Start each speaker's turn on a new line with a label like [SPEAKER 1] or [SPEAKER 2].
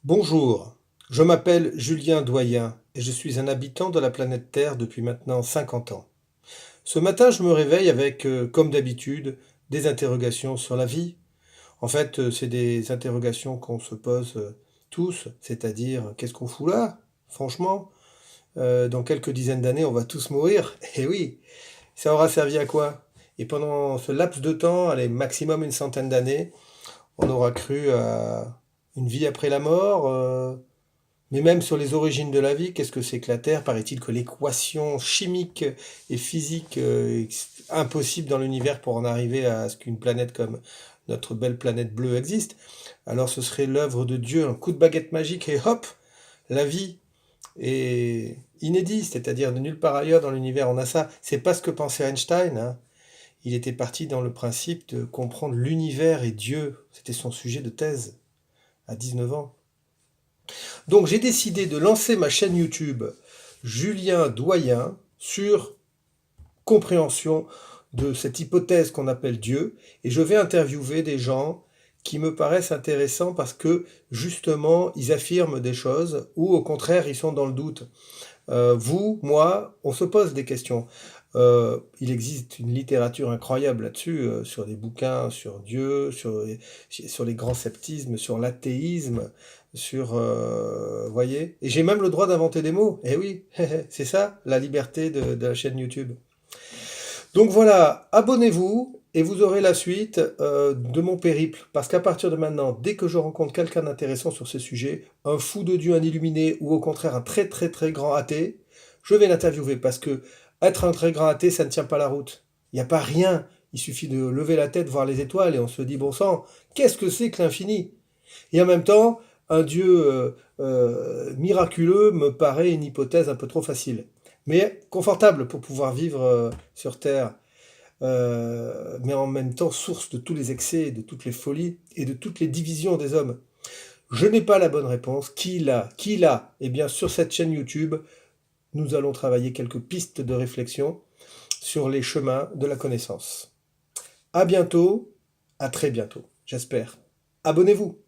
[SPEAKER 1] Bonjour, je m'appelle Julien Doyen et je suis un habitant de la planète Terre depuis maintenant 50 ans. Ce matin, je me réveille avec, comme d'habitude, des interrogations sur la vie. En fait, c'est des interrogations qu'on se pose tous, c'est-à-dire qu'est-ce qu'on fout là, franchement? Dans quelques dizaines d'années, on va tous mourir. Et oui, ça aura servi à quoi? Et pendant ce laps de temps, allez, maximum une centaine d'années, on aura cru à une vie après la mort. Mais même sur les origines de la vie, qu'est-ce que c'est que la Terre? Paraît-il que l'équation chimique et physique est impossible dans l'univers pour en arriver à ce qu'une planète comme notre belle planète bleue existe. Alors ce serait l'œuvre de Dieu, un coup de baguette magique et hop, la vie est inédite, c'est-à-dire de nulle part ailleurs dans l'univers on a ça. C'est pas ce que pensait Einstein, hein. Il était parti dans le principe de comprendre l'univers et Dieu. C'était son sujet de thèse à 19 ans. Donc j'ai décidé de lancer ma chaîne YouTube Julien Doyen sur compréhension de cette hypothèse qu'on appelle Dieu, et je vais interviewer des gens qui me paraissent intéressants parce que justement ils affirment des choses ou au contraire ils sont dans le doute. Vous, moi, on se pose des questions. Il existe une littérature incroyable là-dessus, sur des bouquins sur Dieu, sur les grands sceptismes, sur l'athéisme, sur... voyez? Et j'ai même le droit d'inventer des mots. Eh oui, c'est ça, la liberté de la chaîne YouTube. Donc voilà, abonnez-vous et vous aurez la suite de mon périple. Parce qu'à partir de maintenant, dès que je rencontre quelqu'un d'intéressant sur ce sujet, un fou de Dieu, un illuminé, ou au contraire un très très très grand athée, je vais l'interviewer. Parce que être un très grand athée, ça ne tient pas la route. Il n'y a pas rien. Il suffit de lever la tête, voir les étoiles, et on se dit, bon sang, qu'est-ce que c'est que l'infini? Et en même temps, un Dieu miraculeux me paraît une hypothèse un peu trop facile. Mais confortable pour pouvoir vivre sur Terre, mais en même temps source de tous les excès, de toutes les folies et de toutes les divisions des hommes. Je n'ai pas la bonne réponse. Qui l'a? Qui l'a? Eh bien, sur cette chaîne YouTube, nous allons travailler quelques pistes de réflexion sur les chemins de la connaissance. À bientôt, à très bientôt, j'espère. Abonnez-vous!